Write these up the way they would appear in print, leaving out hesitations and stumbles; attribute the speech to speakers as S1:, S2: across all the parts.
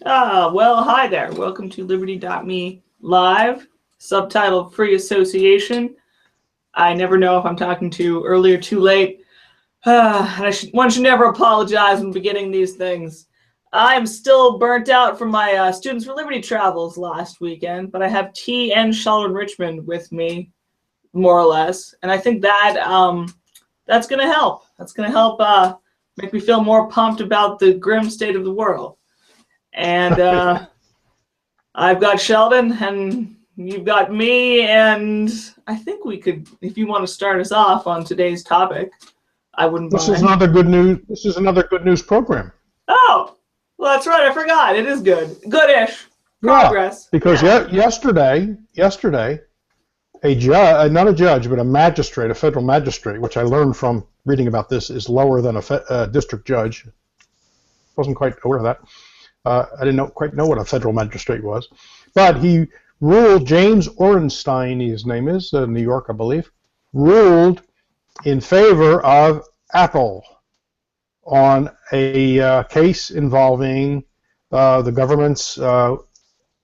S1: Well, hi there. Welcome to Liberty.me Live, subtitled Free Association. I never know if I'm talking too early or too late. One should never apologize when beginning these things. I'm still burnt out from my Students for Liberty travels last weekend, but I have T and Sheldon Richman with me, more or less, and I think that's going to help. That's going to help make me feel more pumped about the grim state of the world. And I've got Sheldon, and you've got me, and I think we could, if you want to start us off on today's topic, I wouldn't mind.
S2: This is another good news. This is another good news program.
S1: Oh, well, that's right. I forgot. It is good. Good-ish. Progress.
S2: Yeah, because yesterday, a judge, not a judge, but a magistrate, a federal magistrate, which I learned from reading about this, is lower than a district judge. Wasn't quite aware of that. I didn't quite know what a federal magistrate was, but he ruled, James Orenstein, his name is, New York, I believe, ruled in favor of Apple on a case involving the government's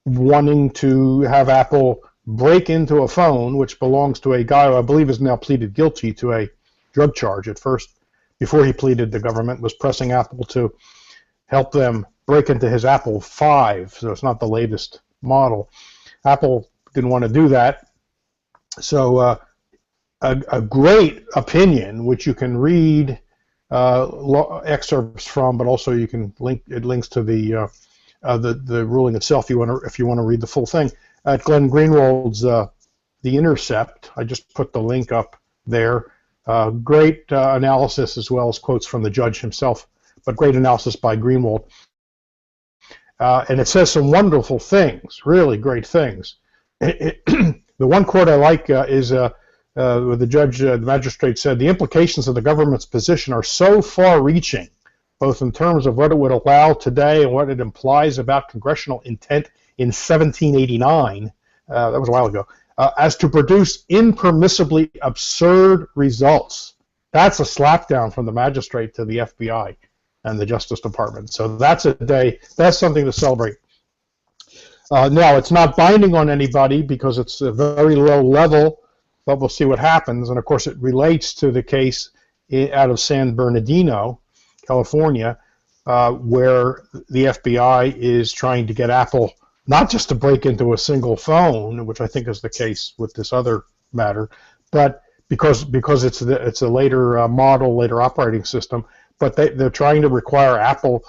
S2: wanting to have Apple break into a phone, which belongs to a guy who I believe is now pleaded guilty to a drug charge. At first, before he pleaded, the government was pressing Apple to help them break into his Apple 5, so it's not the latest model. Apple didn't want to do that, so a great opinion, which you can read excerpts from, but also you can links to the ruling itself if you want to read the full thing. At Glenn Greenwald's The Intercept, I just put the link up there. Great analysis as well as quotes from the judge himself, but great analysis by Greenwald. And it says some wonderful things, really great things. The one quote I like is where the judge, the magistrate said, the implications of the government's position are so far-reaching, both in terms of what it would allow today and what it implies about congressional intent in 1789, that was a while ago, as to produce impermissibly absurd results. That's a slapdown from the magistrate to the FBI and the Justice Department. So that's a day, that's something to celebrate. Now, it's not binding on anybody because it's a very low level, but we'll see what happens. And of course, it relates to the case out of San Bernardino, California, where the FBI is trying to get Apple not just to break into a single phone, which I think is the case with this other matter, but because it's a later model, later operating system, but they're trying to require Apple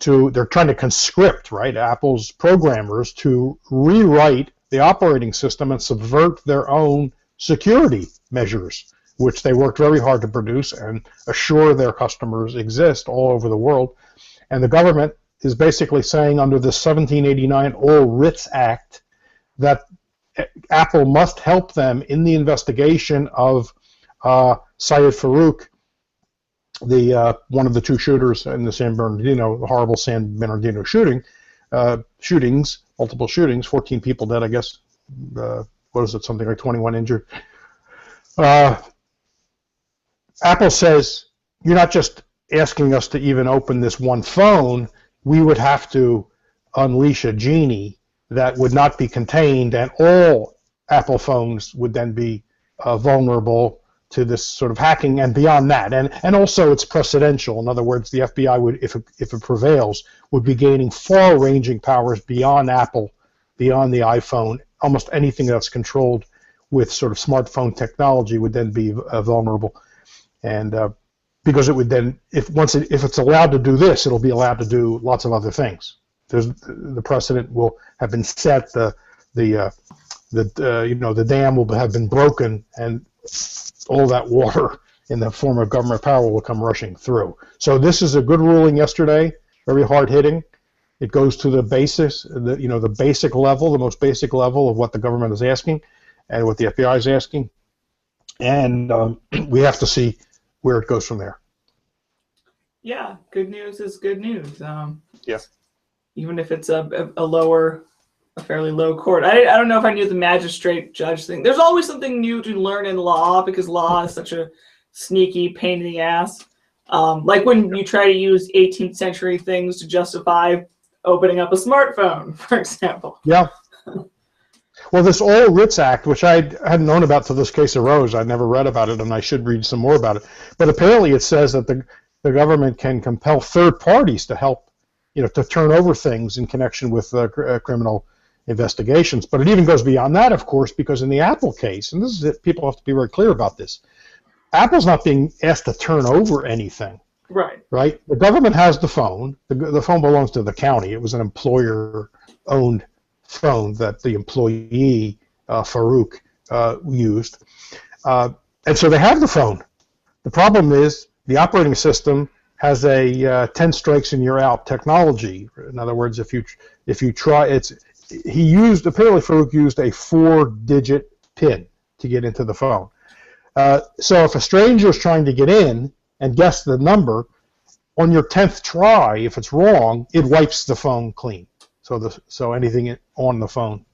S2: they're trying to conscript, right, Apple's programmers to rewrite the operating system and subvert their own security measures, which they worked very hard to produce and assure their customers exist all over the world. And the government is basically saying under the 1789 All Writs Act that Apple must help them in the investigation of Syed Farouk, the one of the two shooters in the San Bernardino, the horrible San Bernardino shootings, multiple shootings, 14 people dead, I guess. What is it, something like 21 injured. Apple says, you're not just asking us to even open this one phone, we would have to unleash a genie that would not be contained, and all Apple phones would then be vulnerable to this sort of hacking, and beyond that. And also it's precedential. In other words, the FBI would, if it prevails, would be gaining far-ranging powers beyond Apple, beyond the iPhone. Almost anything that's controlled with sort of smartphone technology would then be vulnerable. And because it would then, if it's allowed to do this, it'll be allowed to do lots of other things. The precedent will have been set. The dam will have been broken, and all that water in the form of government power will come rushing through. So this is a good ruling yesterday, very hard hitting. It goes to the basis, the basic level, the most basic level of what the government is asking and what the FBI is asking. And we have to see where it goes from there.
S1: Yeah, good news is good news.
S2: Yeah.
S1: Even if it's a fairly low court. I don't know if I knew the magistrate judge thing. There's always something new to learn in law because law is such a sneaky pain in the ass. Like when you try to use 18th century things to justify opening up a smartphone, for example.
S2: Yeah. Well, this Old Writs Act, which I hadn't known about till this case arose, I never read about it, and I should read some more about it. But apparently it says that the government can compel third parties to help, to turn over things in connection with criminal investigations. But it even goes beyond that, of course, because in the Apple case, and this is it, people have to be very clear about this, Apple's not being asked to turn over anything. Right? The government has the phone. The phone belongs to the county. It was an employer-owned phone that the employee, Farouk, used. And so they have the phone. The problem is the operating system has a 10 strikes and you're out technology. In other words, if you try, apparently Farouk used a 4-digit PIN to get into the phone. So if a stranger is trying to get in and guess the number, on your 10th try, if it's wrong, it wipes the phone clean. So anything on the phone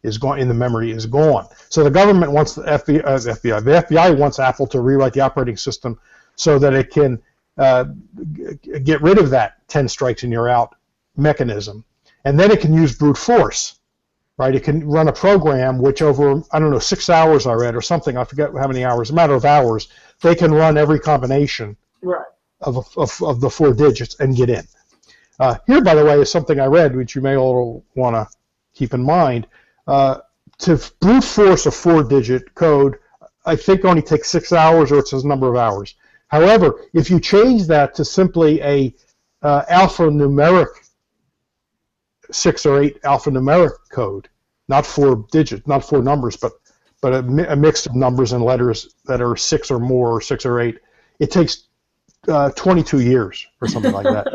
S2: is gone, in the memory is gone. So the government wants the FBI wants Apple to rewrite the operating system so that it can get rid of that 10 strikes and you're out mechanism. And then it can use brute force, right? It can run a program which over, 6 hours I read or something, I forget how many hours, a matter of hours, they can run every combination of the 4 digits and get in. Here, by the way, is something I read, which you may all want to keep in mind. To brute force a 4-digit code, I think only takes 6 hours, or it says number of hours. However, if you change that to simply a alphanumeric 6 or 8 alphanumeric code, not 4 digits, not 4 numbers, but a mix of numbers and letters that are 6 or more, or 6 or 8, it takes 22 years or something like that.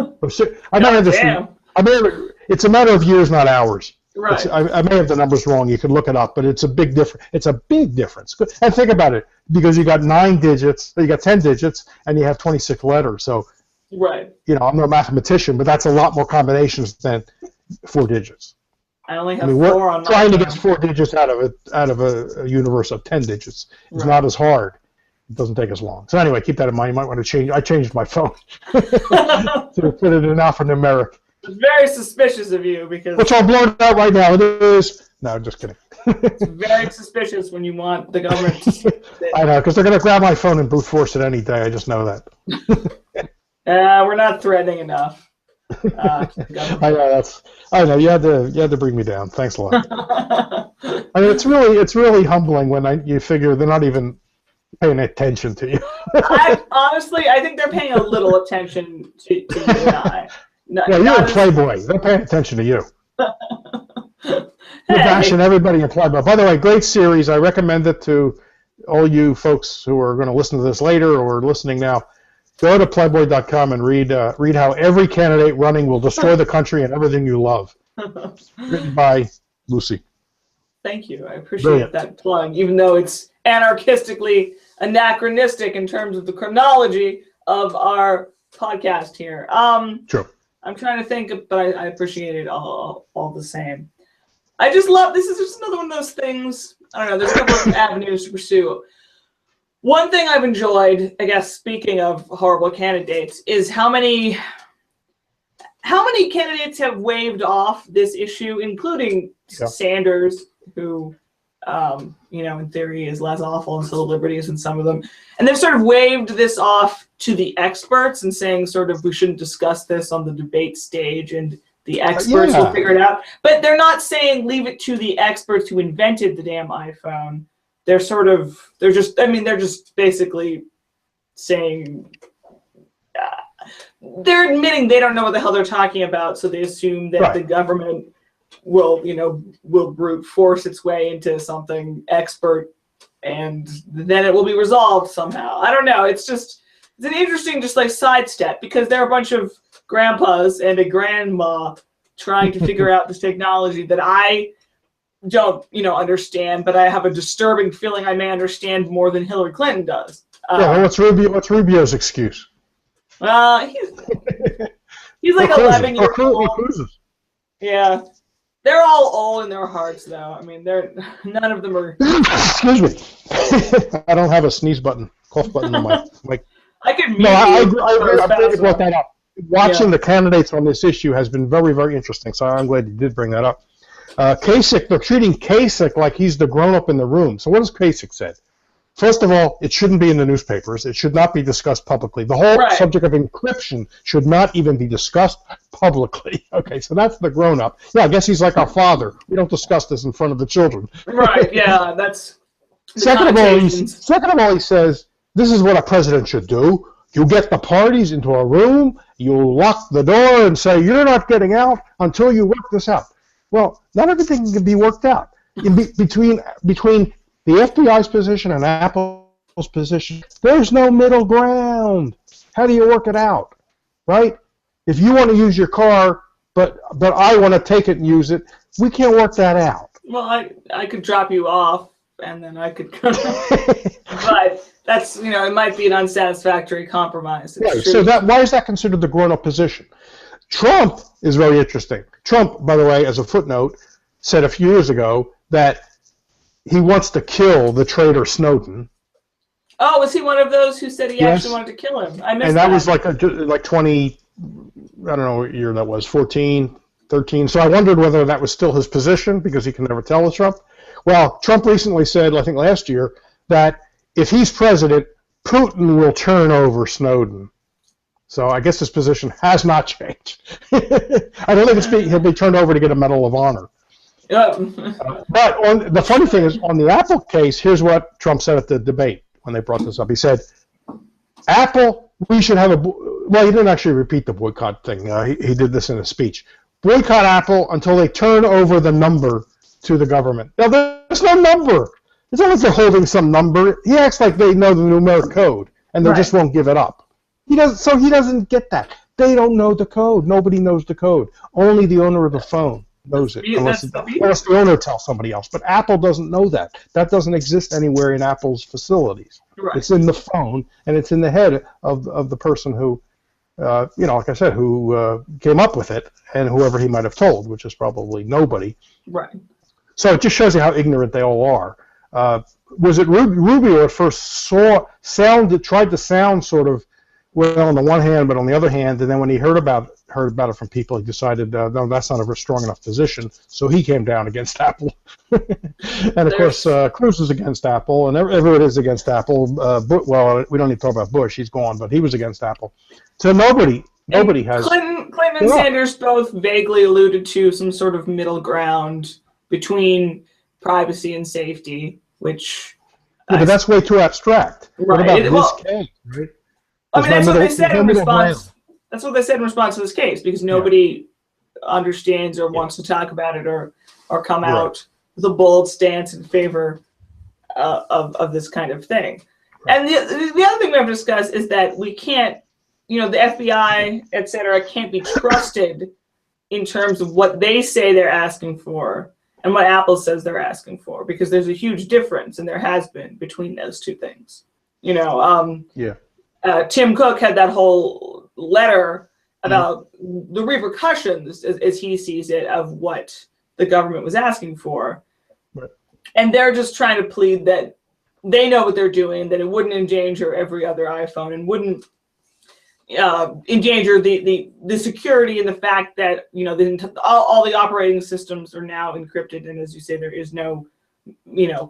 S2: It's a matter of years, not hours. Right. I may have the numbers wrong. You can look it up, but it's a big difference. It's a big difference. And think about it, because you got 9 digits, you got 10 digits, and you have 26 letters. So, I'm no mathematician, but that's a lot more combinations than 4 digits.
S1: I only have 4 on my
S2: trying to get 4 digits out of a universe of 10 digits. It's not as hard. It doesn't take as long. So anyway, keep that in mind. You might want to change. I changed my phone to put it in alphanumeric.
S1: It's very suspicious of you because.
S2: Which I'll blow it out right now. It is. No, I'm just kidding.
S1: It's very suspicious when you want the government to.
S2: I know, because they're going to grab my phone and brute force it any day. I just know that.
S1: We're not threatening enough.
S2: I know. You had to bring me down. Thanks a lot. I mean, it's really humbling when you figure they're not even paying attention to you.
S1: I think they're paying a little attention to you and I.
S2: Yeah, you're a playboy. They're paying attention to you. You're bashing everybody in Playboy. By the way, great series. I recommend it to all you folks who are going to listen to this later or listening now. Go to Playboy.com and read how every candidate running will destroy the country and everything you love. Written by Lucy.
S1: Thank you. I appreciate that plug, even though it's anarchistically anachronistic in terms of the chronology of our podcast here.
S2: Sure.
S1: I'm trying to think, but I appreciate it all the same. I just love, this is just another one of those things, I don't know, there's a couple of avenues to pursue. One thing I've enjoyed, I guess, speaking of horrible candidates, is how many candidates have waved off this issue, including Sanders, who, in theory is less awful in civil liberties than some of them. And they've sort of waved this off to the experts and saying sort of we shouldn't discuss this on the debate stage and the experts will figure it out. But they're not saying leave it to the experts who invented the damn iPhone. They're just basically saying, they're admitting they don't know what the hell they're talking about, so they assume that the government will brute force its way into something expert, and then it will be resolved somehow. I don't know. It's an interesting sidestep, because there are a bunch of grandpas and a grandma trying to figure out this technology that I don't understand, but I have a disturbing feeling I may understand more than Hillary Clinton does.
S2: What's Rubio's excuse?
S1: He's like 11 years old. Yeah. They're all old in their hearts, though. I mean, none of them are.
S2: Excuse me. I don't have a sneeze button, cough button on my mic.
S1: I could mute
S2: I brought that up. watching the candidates on this issue has been very, very interesting. So I'm glad you did bring that up. Kasich, they're treating Kasich like he's the grown-up in the room. So what has Kasich said? First of all, it shouldn't be in the newspapers. It should not be discussed publicly. The whole subject of encryption should not even be discussed publicly. Okay, so that's the grown-up. Yeah, I guess he's like our father. We don't discuss this in front of the children.
S1: Right, yeah, that's...
S2: Second of all, he says, this is what a president should do. You get the parties into a room, you lock the door and say, you're not getting out until you work this out. Well, not everything can be worked out. Between the FBI's position and Apple's position, there's no middle ground. How do you work it out, right? If you want to use your car, but I want to take it and use it, we can't work that out.
S1: Well, I could drop you off, and then I could come. But that's, it might be an unsatisfactory compromise.
S2: Right. So why is that considered the grown-up position? Trump is very interesting. Trump, by the way, as a footnote, said a few years ago that he wants to kill the traitor Snowden.
S1: Oh, was he one of those who said he actually wanted to kill him? I missed that.
S2: And that was like 20, I don't know what year that was, 14, 13. So I wondered whether that was still his position, because he can never tell with Trump. Well, Trump recently said, I think last year, that if he's president, Putin will turn over Snowden. So I guess his position has not changed. I don't think he'll be turned over to get a Medal of Honor. But the funny thing is, on the Apple case, here's what Trump said at the debate when they brought this up. He said, Apple, we should have well, he didn't actually repeat the boycott thing. He did this in a speech. Boycott Apple until they turn over the number to the government. Now, there's no number. It's not like they're holding some number. He acts like they know the numeric code, and they just won't give it up. He doesn't get that. They don't know the code. Nobody knows the code. Only the owner of the phone knows it, unless the owner tells somebody else. But Apple doesn't know that. That doesn't exist anywhere in Apple's facilities. Right. It's in the phone, and it's in the head of the person who, like I said, who came up with it, and whoever he might have told, which is probably nobody.
S1: Right.
S2: So it just shows you how ignorant they all are. Was it Rubio at first tried to sound sort of, well, on the one hand, but on the other hand, and then when he heard about it from people, he decided, no, that's not a strong enough position, so he came down against Apple. And, of course, Cruz is against Apple, and everyone is against Apple. Well, we don't need to talk about Bush. He's gone, but he was against Apple. So nobody has...
S1: Clinton and Sanders both vaguely alluded to some sort of middle ground between privacy and safety, which...
S2: Yeah, but that's way too abstract.
S1: Right.
S2: What about this case, right?
S1: I mean, that's what they said in response. That's what they said in response to this case, because nobody understands or wants to talk about it or come out with a bold stance in favor of this kind of thing. Right. And the other thing we have to discuss is that we can't, the FBI, et cetera, can't be trusted in terms of what they say they're asking for and what Apple says they're asking for, because there's a huge difference, and there has been, between those two things. Tim Cook had that whole letter about the repercussions, as he sees it, of what the government was asking for. Right. And they're just trying to plead that they know what they're doing, that it wouldn't endanger every other iPhone, and wouldn't endanger the security and the fact that, all the operating systems are now encrypted. And as you say, there is no,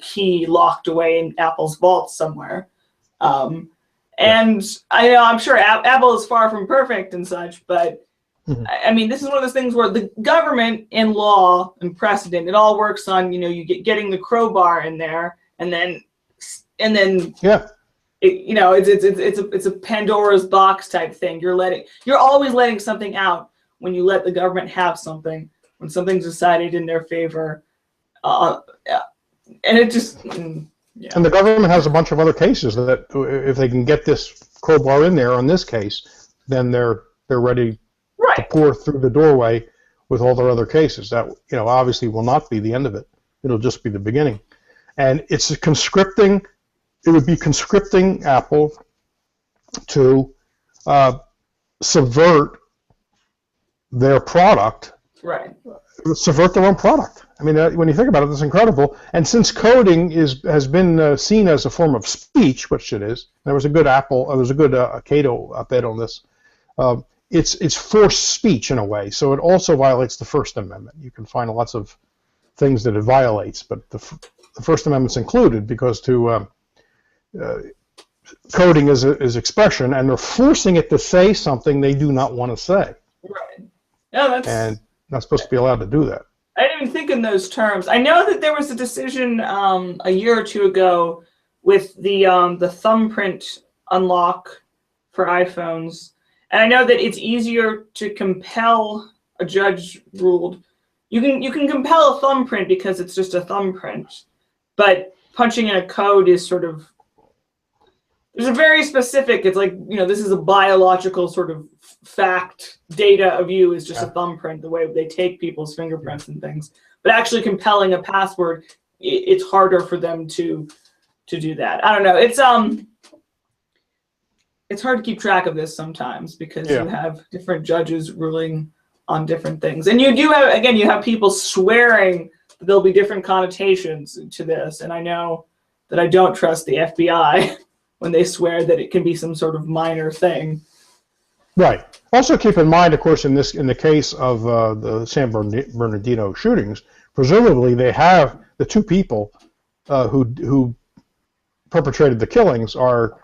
S1: key locked away in Apple's vault somewhere. And I'm sure Apple is far from perfect and such, but I mean, this is one of those things where the government and law and precedent, it all works on, getting the crowbar in there, and then it's a Pandora's box type thing. You're always letting something out when you let the government have something, when something's decided in their favor, and it just. Yeah.
S2: And the government has a bunch of other cases that, if they can get this crowbar in there on this case, then they're ready to pour through the doorway with all their other cases. That obviously will not be the end of it. It'll just be the beginning. And it's conscripting. It would be conscripting Apple to subvert their product. Right. Subvert their own product. I mean, when you think about it, it's incredible. And since coding has been seen as a form of speech, which it is, there was a good Cato op-ed on this. it's forced speech in a way, so it also violates the First Amendment. You can find lots of things that it violates, but the First Amendment's included because coding is expression, and they're forcing it to say something they do not want to say.
S1: Right. Yeah,
S2: and not supposed to be allowed to do that.
S1: I didn't even think in those terms. I know that there was a decision a year or two ago with the thumbprint unlock for iPhones, and I know that it's easier to compel. A judge ruled you can compel a thumbprint because it's just a thumbprint, but punching in a code is sort of, there's a very specific, it's like, this is a biological sort of fact, data of you is just a thumbprint, the way they take people's fingerprints and things. But actually compelling a password, it's harder for them to do that. I don't know. It's hard to keep track of this sometimes because you have different judges ruling on different things. And you do have, again, you have people swearing that there'll be different connotations to this. And I know that I don't trust the FBI when they swear that it can be some sort of minor thing. Right.
S2: Also keep in mind, of course, in the case of the San Bernardino shootings, presumably they have the two people who perpetrated the killings are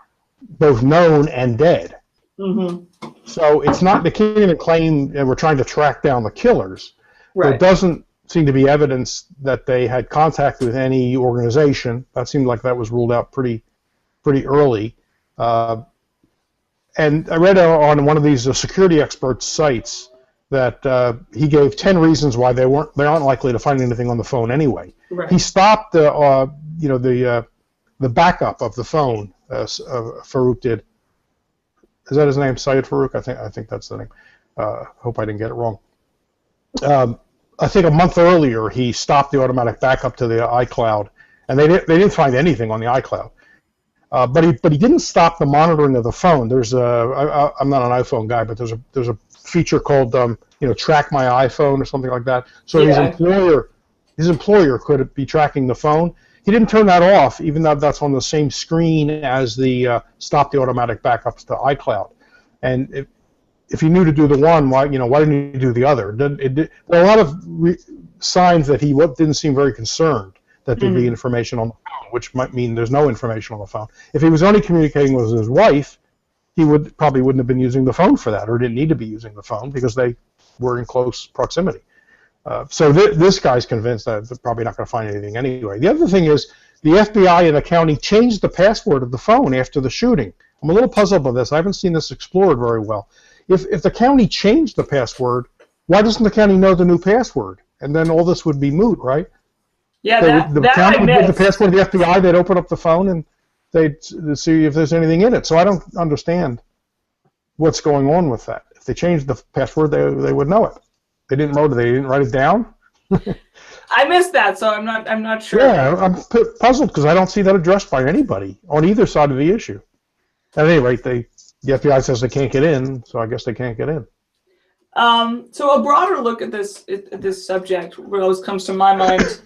S2: both known and dead.
S1: Mm-hmm.
S2: So it's not, they can't even claim we're trying to track down the killers.
S1: Right.
S2: There doesn't seem to be evidence that they had contact with any organization. That seemed like that was ruled out pretty early. And I read on one of these security experts' sites that he gave 10 reasons why they aren't likely to find anything on the phone anyway.
S1: Right.
S2: He stopped the backup of the phone. Farouk did. Is that his name? Syed Farouk? I think that's the name. Hope I didn't get it wrong. I think a month earlier he stopped the automatic backup to the iCloud, and they didn't find anything on the iCloud. But he didn't stop the monitoring of the phone. There's I'm not an iPhone guy, but there's a feature called track my iPhone or something like that. So his employer could be tracking the phone. He didn't turn that off, even though that's on the same screen as the stop the automatic backups to iCloud. And if he knew to do the one, why didn't he do the other? There are a lot of signs that he didn't seem very concerned that there'd be information on the phone, which might mean there's no information on the phone. If he was only communicating with his wife, he probably wouldn't have been using the phone for that, or didn't need to be using the phone because they were in close proximity. So this guy's convinced that they're probably not going to find anything anyway. The other thing is the FBI in the county changed the password of the phone after the shooting. I'm a little puzzled by this. I haven't seen this explored very well. If the county changed the password, why doesn't the county know the new password? And then all this would be moot, right?
S1: Yeah,
S2: the county would give the password to the FBI, they'd open up the phone, and they'd see if there's anything in it. So I don't understand what's going on with that. If they changed the password, they would know it. They didn't write it down.
S1: I missed that, so I'm not sure.
S2: Yeah, I'm puzzled because I don't see that addressed by anybody on either side of the issue. At any rate, the FBI says they can't get in, so I guess they can't get in.
S1: So a broader look at this subject, what always comes to my mind,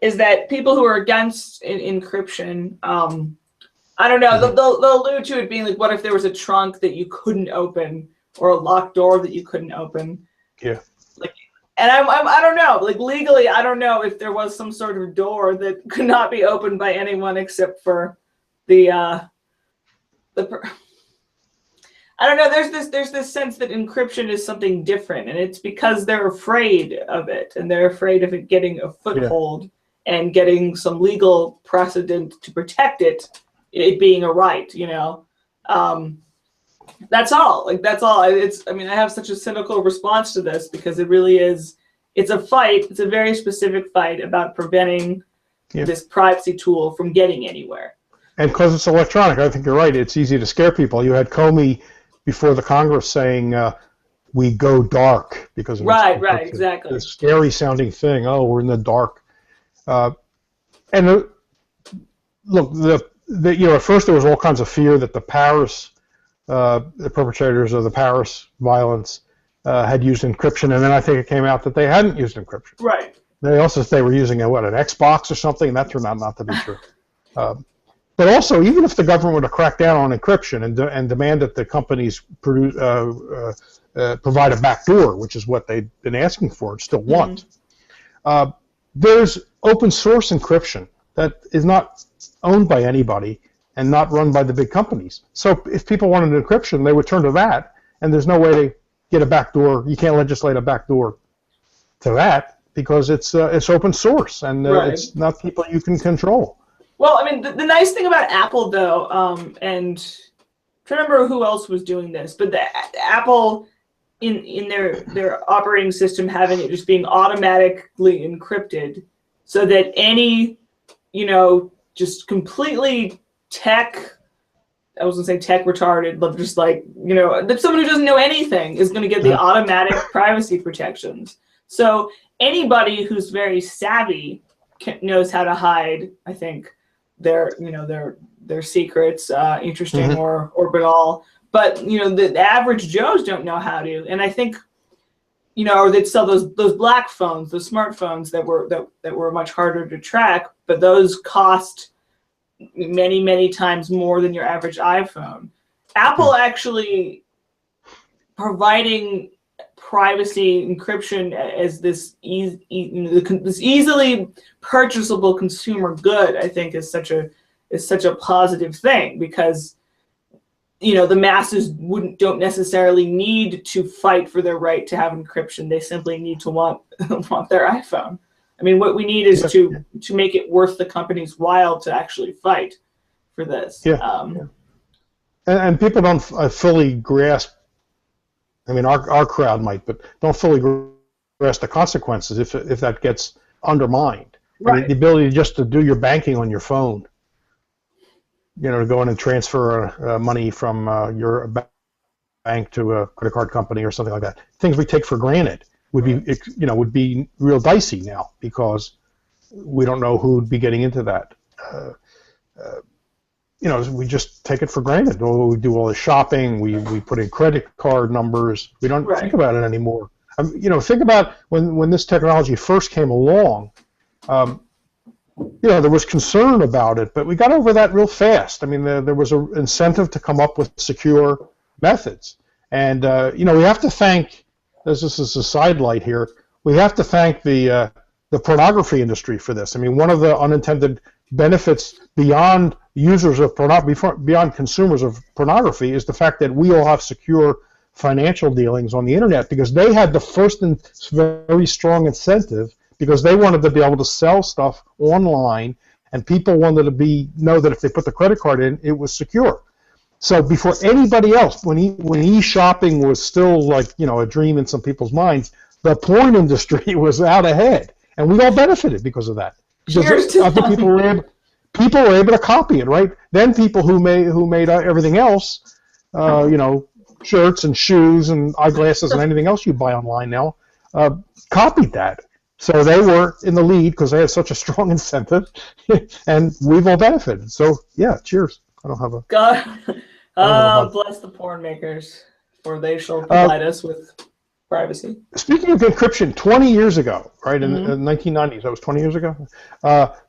S1: is that people who are against encryption, I don't know, they'll allude to it being like, what if there was a trunk that you couldn't open or a locked door that you couldn't open?
S2: Yeah.
S1: And I don't know, like legally, I don't know if there was some sort of door that could not be opened by anyone except for I don't know. There's this sense that encryption is something different, and it's because they're afraid of it, and they're afraid of it getting a foothold and getting some legal precedent to protect it being a right. That's all. That's all. I have such a cynical response to this because it really is. It's a fight. It's a very specific fight about preventing this privacy tool from getting anywhere.
S2: And because it's electronic, I think you're right. It's easy to scare people. You had Comey before the Congress saying, we go dark because of
S1: right, exactly.
S2: This scary sounding thing. Oh, we're in the dark. Look, at first there was all kinds of fear that the perpetrators of the Paris violence had used encryption, and then I think it came out that they hadn't used encryption.
S1: Right.
S2: They also said they were using an Xbox or something, and that turned out not to be true. But also, even if the government were to crack down on encryption and demand that the companies provide a backdoor, which is what they've been asking for and still want. There's open source encryption that is not owned by anybody and not run by the big companies. So if people wanted encryption, they would turn to that, and there's no way to get a backdoor. You can't legislate a backdoor to that because it's open source, and it's not people you can control.
S1: Well, I mean, the nice thing about Apple, though, and I don't remember who else was doing this, but Apple in their operating system having it just being automatically encrypted, so that any, just completely I was gonna say tech retarded, but just like, that someone who doesn't know anything is gonna get the automatic privacy protections. So anybody who's very savvy knows how to hide, I think, their secrets, interesting or banal. But the average Joes don't know how to, and I think, or they'd sell those black phones, those smartphones that were much harder to track, but those cost many, many times more than your average iPhone. Apple actually providing privacy encryption as this easily purchasable consumer good, I think, is such a positive thing, because the masses don't necessarily need to fight for their right to have encryption. They simply need to want their iPhone. I mean, what we need is to make it worth the company's while to actually fight for this.
S2: And people don't fully grasp. I mean, our crowd might, but don't fully grasp the consequences if that gets undermined.
S1: Right.
S2: I mean, the ability just to do your banking on your phone, to go in and transfer money from your bank to a credit card company or something like that. Things we take for granted would be real dicey now, because we don't know who would be getting into that. We just take it for granted. We do all the shopping. We put in credit card numbers. We don't think about it anymore. Think about when this technology first came along. There was concern about it, but we got over that real fast. I mean, there was an incentive to come up with secure methods, and we have to thank. This is a sidelight here. We have to thank the pornography industry for this. I mean, one of the unintended benefits beyond users of beyond consumers of pornography is the fact that we all have secure financial dealings on the internet, because they had the first and very strong incentive, because they wanted to be able to sell stuff online, and people wanted to know that if they put the credit card in, it was secure. So before anybody else, when e-shopping was still like a dream in some people's minds, the porn industry was out ahead, and we all benefited because of that. Because people were able to copy it, right? Then people who made everything else, shirts and shoes and eyeglasses and anything else you buy online now, copied that. So they were in the lead because they had such a strong incentive, and we've all benefited. So yeah, cheers. I don't have a.
S1: God, bless the porn makers, for they shall provide us with privacy.
S2: Speaking of encryption, 20 years ago, right, in the 1990s, that was 20 years ago,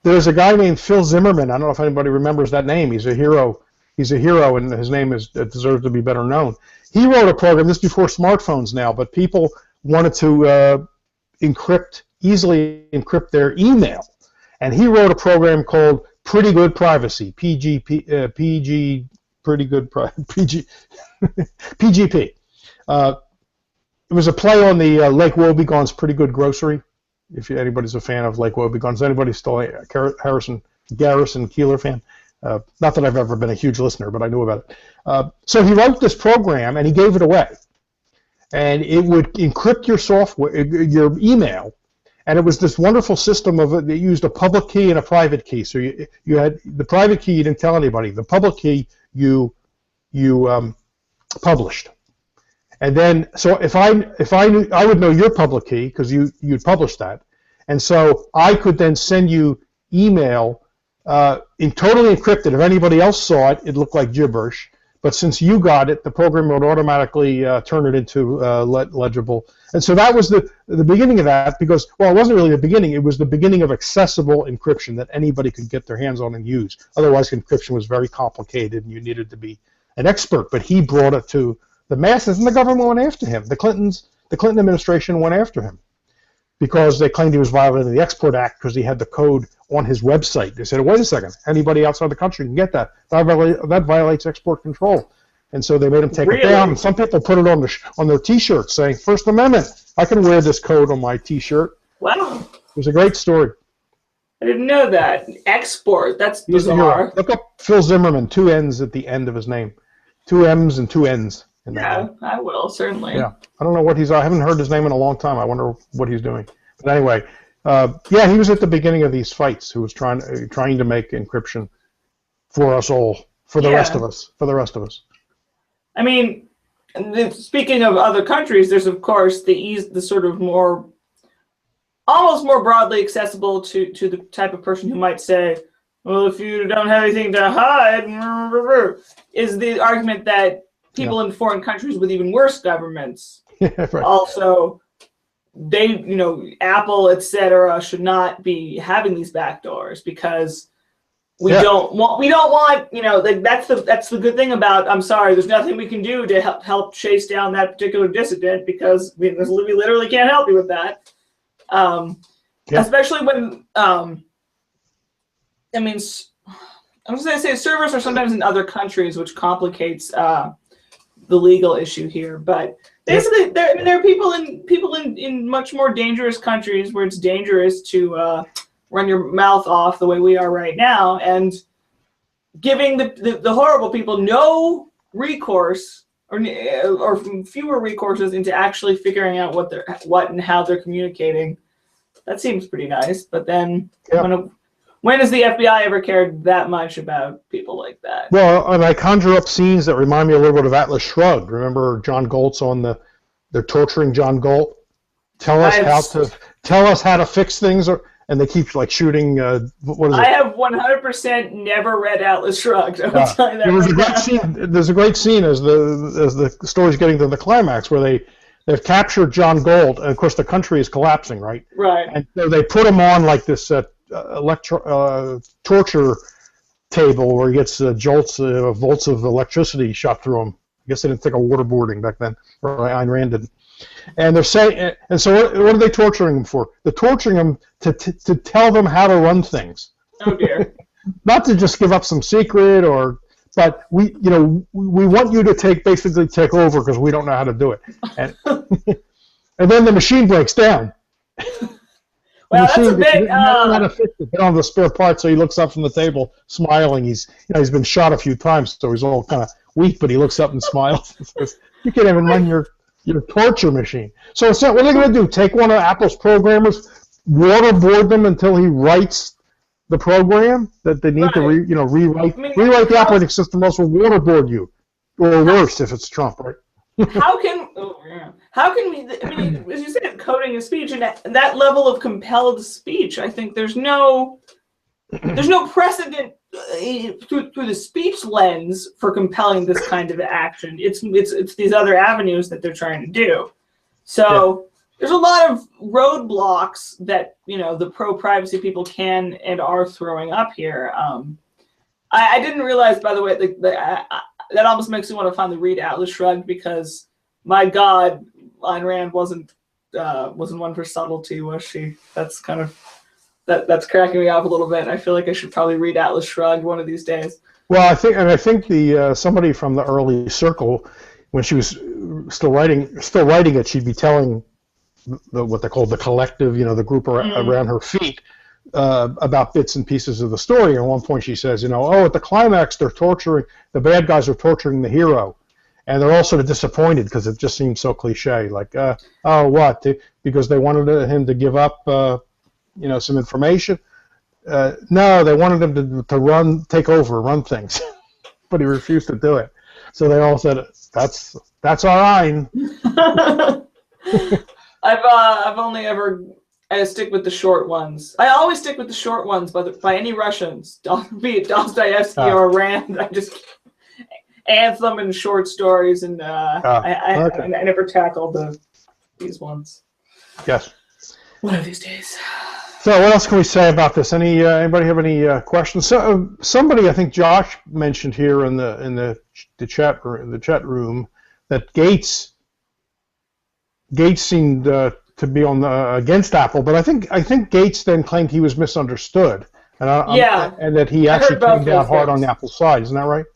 S2: there's a guy named Phil Zimmerman. I don't know if anybody remembers that name. He's a hero. And his name deserves to be better known. He wrote a program, this is before smartphones now, but people wanted to easily encrypt their email. And he wrote a program called Pretty Good Privacy, PGP. It was a play on the Lake Wobegon's Pretty Good Grocery, if anybody's a fan of Lake Wobegon's. Anybody's still a Garrison Keillor fan? Not that I've ever been a huge listener, but I knew about it. So he wrote this program, and he gave it away. And it would encrypt your software, your email, and it was this wonderful system of it that used a public key and a private key. So you had the private key you didn't tell anybody. The public key you published. And then, so if I knew, I would know your public key because you'd published that, and so I could then send you email in totally encrypted. If anybody else saw it, it looked like gibberish. But since you got it, the program would automatically turn it into legible. And so that was the beginning of that, because, well, it wasn't really the beginning. It was the beginning of accessible encryption that anybody could get their hands on and use. Otherwise, encryption was very complicated, and you needed to be an expert. But he brought it to the masses, and the government went after him. The Clinton administration went after him because they claimed he was violating the Export Act because he had the code on his website. They said, wait a second, anybody outside the country can get that. That violates export control. And so they made him take it down. And some people put it on their T-shirts saying, First Amendment, I can wear this code on my T-shirt.
S1: Wow.
S2: It was a great story.
S1: I didn't know that. Export, that's bizarre.
S2: Look up Phil Zimmerman, 2 N's at the end of his name. 2 M's and 2 N's.
S1: Yeah, I will, certainly.
S2: Yeah. I don't know what I haven't heard his name in a long time. I wonder what he's doing. But anyway, yeah, he was at the beginning of these fights who was trying to make encryption for us all, for the rest of us.
S1: I mean, speaking of other countries, there's of course the sort of almost more broadly accessible to the type of person who might say, well, if you don't have anything to hide, is the argument that people in foreign countries with even worse governments also, Apple, etc., should not be having these backdoors because we don't want that's the good thing about, I'm sorry, there's nothing we can do to help chase down that particular dissident because we literally can't help you with that. Especially when I was going to say servers are sometimes in other countries, which complicates the legal issue here. But basically, there are people in much more dangerous countries where it's dangerous to run your mouth off the way we are right now, and giving the horrible people no recourse or fewer recourses into actually figuring out what and how they're communicating. That seems pretty nice. But then when has the FBI ever cared that much about people like that?
S2: Well, and I conjure up scenes that remind me a little bit of Atlas Shrugged. Remember John Galt's they're torturing John Galt. Tell us how to fix things, and they keep like shooting. What is it?
S1: I have 100% never read Atlas Shrugged. I will tell you that.
S2: There's a great scene as the story's getting to the climax where they've captured John Galt, and of course the country is collapsing, right?
S1: Right.
S2: And so they put him on like this torture table where he gets volts of electricity shot through him. I guess they didn't think of waterboarding back then, or Ayn Rand didn't. And they're saying, and so what are they torturing him for? They're torturing him to tell them how to run things.
S1: Oh dear.
S2: Not to just give up some secret, but we want you to basically take over because we don't know how to do it. And, and then the machine breaks down.
S1: Well, that's a bit.
S2: They don't know how to fix it. They don't have the spare parts, so he looks up from the table, smiling. He's been shot a few times, so he's all kind of weak, but he looks up and smiles and says, "You can't even run your torture machine." So what are they going to do? Take one of Apple's programmers, waterboard them until he writes the program that they need to rewrite the operating system, else will waterboard you, or worse if it's Trump, right?
S1: How can we? I mean, as you said, coding a speech and that level of compelled speech, I think there's no precedent through the speech lens for compelling this kind of action. It's these other avenues that they're trying to do. So there's a lot of roadblocks that the pro-privacy people can and are throwing up here. I didn't realize, by the way, that almost makes me want to finally read Atlas Shrugged because, my God, Ayn Rand wasn't one for subtlety, was she? That's kind of that's cracking me up a little bit. I feel like I should probably read Atlas Shrugged one of these days.
S2: Well, I think the somebody from the early circle, when she was still writing it, she'd be telling what they called the collective, the group around her feet, about bits and pieces of the story. And at one point she says, at the climax, the bad guys are torturing the hero. And they're all sort of disappointed because it just seems so cliche. Like, what? Because they wanted him to give up, some information? No, they wanted him to take over, run things. But he refused to do it. So they all said, that's our Ayn.
S1: I stick with the short ones. I always stick with the short ones by any Russians, be it Dostoevsky or Rand. I just anthem and short stories, and I never tackled these ones.
S2: Yes.
S1: One of these days.
S2: So what else can we say about this? Anybody have any questions? So somebody, I think Josh mentioned here in the chat room that Gates seemed to be on against Apple, but I think Gates then claimed he was misunderstood, and that he actually came down hard on Apple's side. Isn't that right?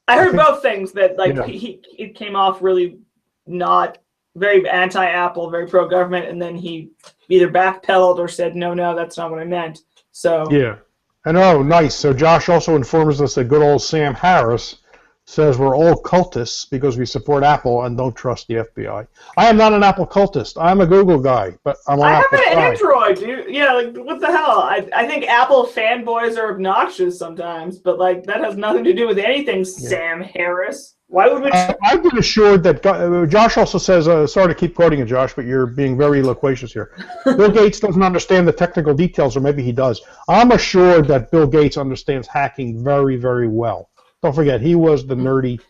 S1: I heard both things, that he came off really not very anti-Apple, very pro-government, and then he either backpedaled or said, no, that's not what I meant. So
S2: yeah, and nice. So Josh also informs us that good old Sam Harris says we're all cultists because we support Apple and don't trust the FBI. I am not an Apple cultist. I'm a Google guy, but I'm on Apple side. I have an
S1: Android, dude. Yeah, like, what the hell? I think Apple fanboys are obnoxious sometimes, but like that has nothing to do with anything, yeah. Sam Harris. Why would we...
S2: I've been assured that... Josh also says, sorry to keep quoting you, Josh, but you're being very loquacious here. Bill Gates doesn't understand the technical details, or maybe he does. I'm assured that Bill Gates understands hacking very, very well. Don't forget, he was the nerdy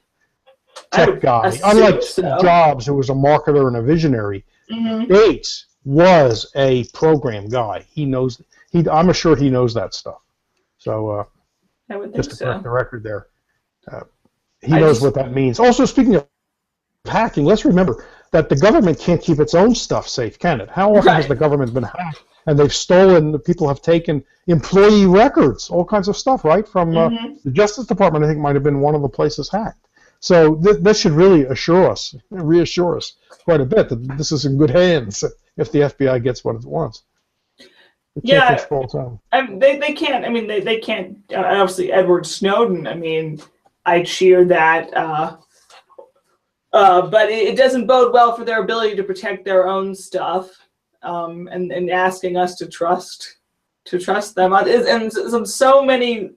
S2: tech guy. Unlike Steve Jobs, who was a marketer and a visionary, Gates was a program guy. He knows... I'm assured he knows that stuff. So,
S1: I would think
S2: just to correct the record there. He knows what that means. Also, speaking of hacking, let's remember that the government can't keep its own stuff safe, can it? How often has the government been hacked and they've stolen, people have taken employee records, all kinds of stuff, right? From the Justice Department, I think, might have been one of the places hacked. So this should really reassure us quite a bit that this is in good hands if the FBI gets what it wants. They can't control time.
S1: They can't. I mean, they can't. Obviously, Edward Snowden. I mean, I cheer that, but it doesn't bode well for their ability to protect their own stuff, and asking us to trust them. And so many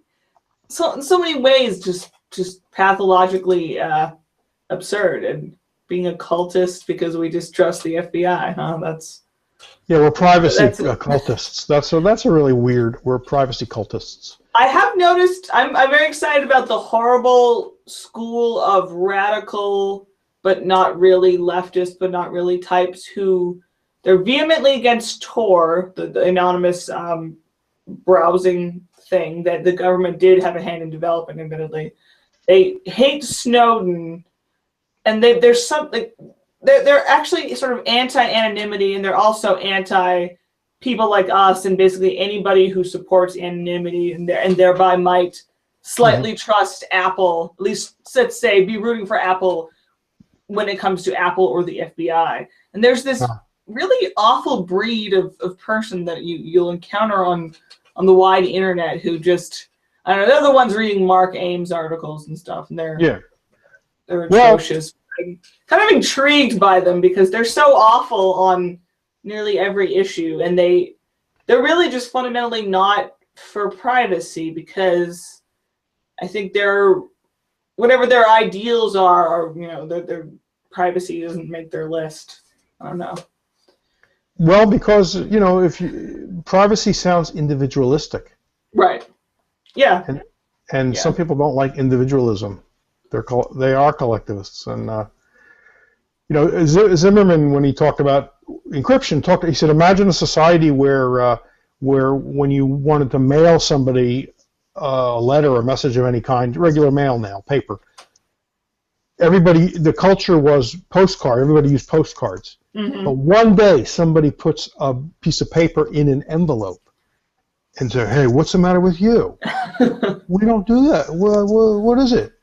S1: ways, just pathologically absurd. And being a cultist because we distrust the FBI, huh?
S2: We're privacy cultists. That's a really weird. We're privacy cultists.
S1: I have noticed, I'm very excited about the horrible school of radical, but not really leftist, but not really types who, they're vehemently against Tor, the anonymous browsing thing that the government did have a hand in developing, admittedly. They hate Snowden, and there's something, they're actually sort of anti-anonymity, and they're also anti- people like us and basically anybody who supports anonymity and thereby might slightly trust Apple, at least let's say be rooting for Apple when it comes to Apple or the FBI. And there's this really awful breed of person that you'll encounter on the wide internet who just, I don't know, they're the ones reading Mark Ames articles and stuff, and they're atrocious. I'm kind of intrigued by them because they're so awful on nearly every issue, and they're really just fundamentally not for privacy, because I think whatever their ideals are, their privacy doesn't make their list. I don't know.
S2: Well, because privacy sounds individualistic,
S1: right? Yeah,
S2: and some people don't like individualism. They are collectivists, and Zimmerman, when he talked about encryption, he said, imagine a society where when you wanted to mail somebody a letter or a message of any kind, regular mail now, paper, the culture was postcard. Everybody used postcards. But one day somebody puts a piece of paper in an envelope and say, hey, what's the matter with you? We don't do that. What is it?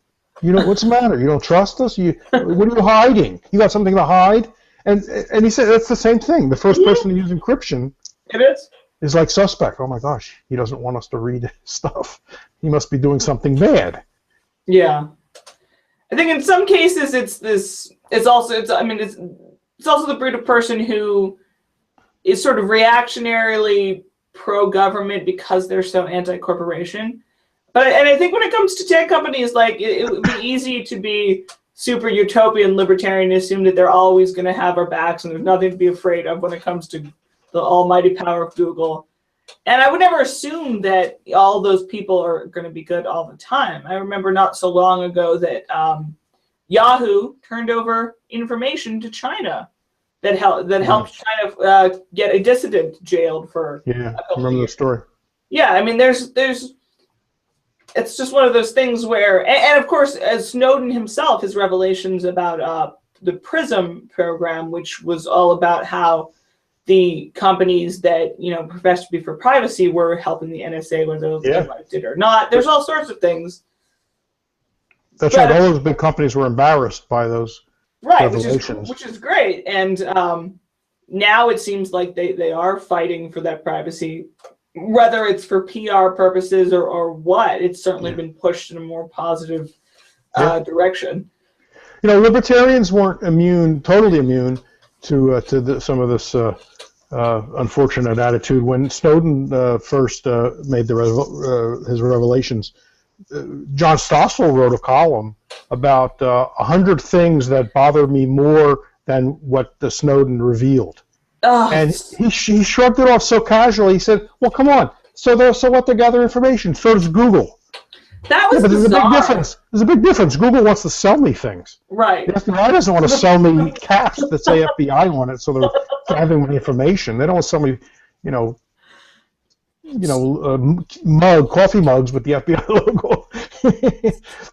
S2: What's the matter? You don't trust us? What are you hiding? You got something to hide? And he said that's the same thing. The first person to use encryption is like suspect. Oh my gosh, he doesn't want us to read stuff. He must be doing something bad.
S1: Yeah, I think in some cases it's also the breed of person who is sort of reactionarily pro-government because they're so anti-corporation. And I think when it comes to tech companies, like it would be easy to be super utopian libertarian and assume that they're always going to have our backs and there's nothing to be afraid of when it comes to the almighty power of Google. And I would never assume that all those people are going to be good all the time. I remember not so long ago that Yahoo turned over information to China that helped China get a dissident jailed for.
S2: Yeah, I remember the story.
S1: Yeah, I mean, there's it's just one of those things where, and of course, as Snowden himself, his revelations about the PRISM program, which was all about how the companies that professed to be for privacy were helping the NSA, whether they liked it or not. There's all sorts of things.
S2: That's right. All those big companies were embarrassed by those revelations,
S1: which is great. And now it seems like they are fighting for that privacy, whether it's for PR purposes or what. It's certainly been pushed in a more positive direction.
S2: Libertarians weren't totally immune to some of this unfortunate attitude. When Snowden first made his revelations, John Stossel wrote a column about 100 things that bother me more than what the Snowden revealed. And he shrugged it off so casually. He said, well, come on. So what, they gather information? So does Google.
S1: That was
S2: but there's a big difference. There's a big difference. Google wants to sell me things.
S1: Right.
S2: The FBI doesn't want to sell me caps that say FBI on it, so they're gathering my information. They don't want to sell me, coffee mugs with the FBI logo.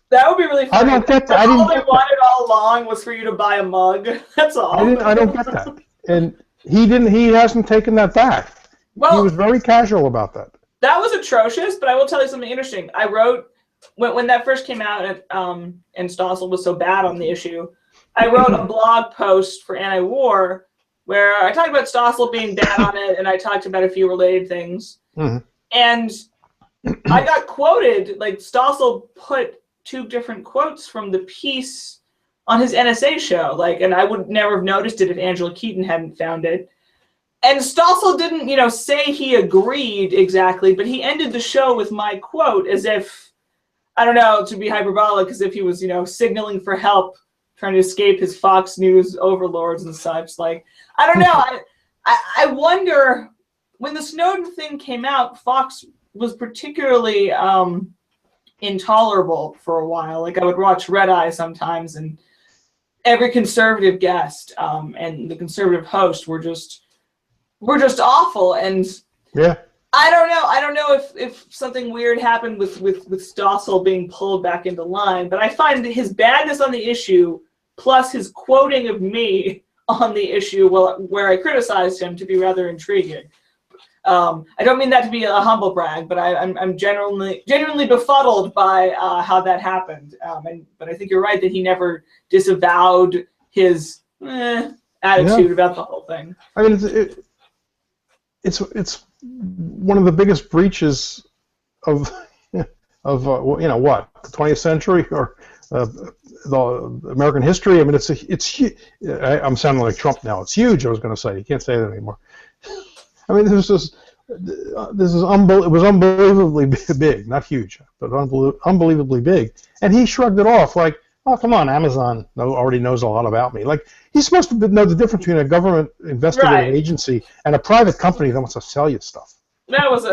S1: That would be really funny.
S2: I don't get that.
S1: All they wanted all along was for you to buy a mug. That's all.
S2: I don't get that. And he hasn't taken that back. Well, he was very casual about that.
S1: That was atrocious, but I will tell you something interesting. I wrote, when that first came out, and Stossel was so bad on the issue, I wrote a blog post for Anti-War where I talked about Stossel being bad on it, and I talked about a few related things. Mm-hmm. And I got quoted, like Stossel put 2 different quotes from the piece on his NSA show, and I would never have noticed it if Angela Keaton hadn't found it. And Stossel didn't, say he agreed exactly, but he ended the show with my quote as if, I don't know, to be hyperbolic, as if he was, signaling for help, trying to escape his Fox News overlords and such. I don't know. I wonder, when the Snowden thing came out, Fox was particularly intolerable for a while. I would watch Red Eye sometimes, and every conservative guest and the conservative host were just awful. And I don't know if something weird happened with Stossel being pulled back into line, but I find that his badness on the issue plus his quoting of me on the issue where I criticized him to be rather intriguing. I don't mean that to be a humble brag, but I'm genuinely befuddled by how that happened. But I think you're right that he never disavowed his attitude about the whole thing.
S2: I mean, it's one of the biggest breaches of what, the 20th century or the American history. I mean, it's I'm sounding like Trump now. It's huge. I was going to say, you can't say that anymore. I mean, this is it was unbelievably big, not huge, but unbelievably big. And he shrugged it off like, oh, come on, Amazon already knows a lot about me. He's supposed to know the difference between a government investigative agency and a private company that wants to sell you stuff.
S1: That was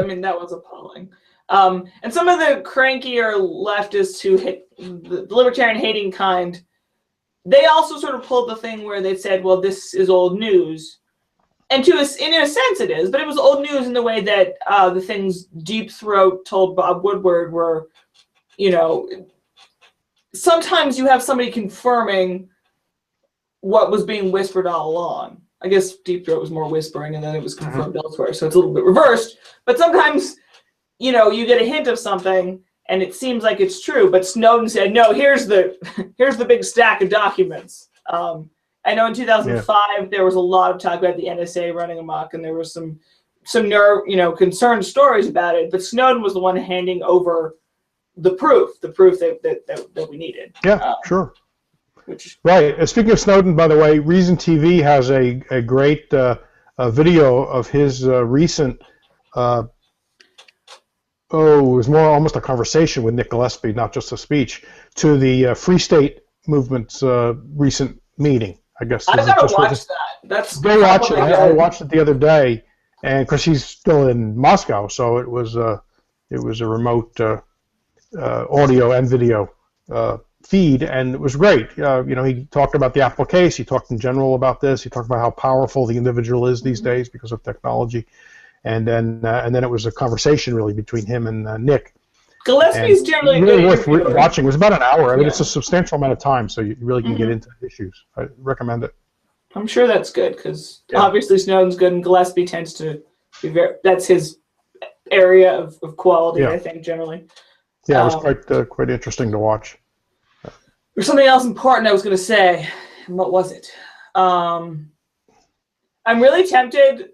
S1: appalling. And some of the crankier leftists who hit the libertarian hating kind, they also sort of pulled the thing where they said, well, this is old news. And in a sense it is, but it was old news in the way that the things Deep Throat told Bob Woodward were, sometimes you have somebody confirming what was being whispered all along. I guess Deep Throat was more whispering and then it was confirmed elsewhere, so it's a little bit reversed. But sometimes, you get a hint of something and it seems like it's true, but Snowden said, no, here's the big stack of documents. I know in 2005 there was a lot of talk about the NSA running amok, and there was some concerned stories about it. But Snowden was the one handing over the proof that we needed.
S2: Yeah, sure. Right. Speaking of Snowden, by the way, Reason TV has a great video of his recent. It was more almost a conversation with Nick Gillespie, not just a speech, to the Free State Movement's recent meeting. I guess.
S1: I've got to watch that.
S2: Go watch it. I watched it the other day, and because he's still in Moscow, so it was a remote audio and video feed, and it was great. He talked about the Apple case. He talked in general about this. He talked about how powerful the individual is these days because of technology, and then it was a conversation really between him and Nick.
S1: Gillespie's generally
S2: really
S1: good
S2: worth
S1: interviewer.
S2: watching. It was about an hour. I mean,
S1: Yeah.
S2: it's a substantial amount of time, so you really can get into issues. I recommend it.
S1: I'm sure that's good because obviously Snowden's good, and Gillespie tends to be that's his area of quality, I think, generally.
S2: Yeah, it was quite interesting to watch.
S1: There's something else important I was going to say. And what was it? I'm really tempted.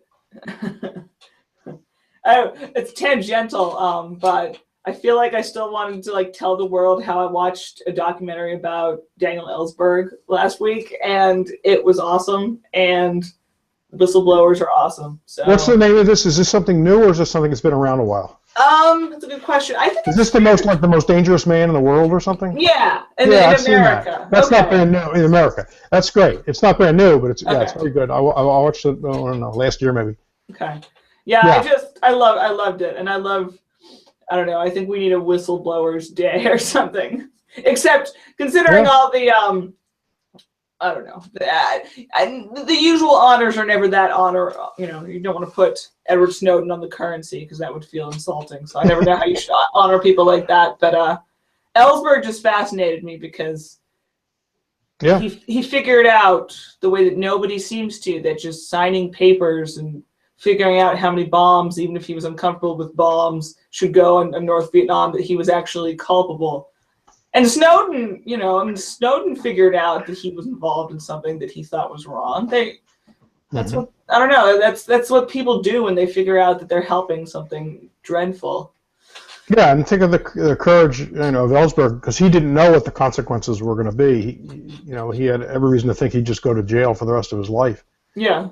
S1: It's tangential, but I feel like I still wanted to tell the world how I watched a documentary about Daniel Ellsberg last week, and it was awesome. And whistleblowers are awesome. So,
S2: what's the name of this? Is this something new, or is this something that's been around a while?
S1: That's a good question. I think
S2: is this the most dangerous man in the world, or something?
S1: Yeah, in
S2: I've
S1: America.
S2: seen that. That's not brand new in America. That's great. It's not brand new, but it's it's very good. I watched it. I don't know, last year maybe.
S1: Okay. Yeah. I loved it, and I don't know. I think we need a whistleblowers day or something. Except considering all the I don't know. The usual honors are never that honor. You don't want to put Edward Snowden on the currency because that would feel insulting. So I never know how you should honor people like that. But Ellsberg just fascinated me because he figured out the way that nobody seems to, that just signing papers and figuring out how many bombs, even if he was uncomfortable with bombs, should go in North Vietnam, that he was actually culpable. And Snowden, Snowden figured out that he was involved in something that he thought was wrong. That's what, I don't know. That's what people do when they figure out that they're helping something dreadful.
S2: Yeah, and think of the courage, of Ellsberg, because he didn't know what the consequences were going to be. He had every reason to think he'd just go to jail for the rest of his life.
S1: Yeah.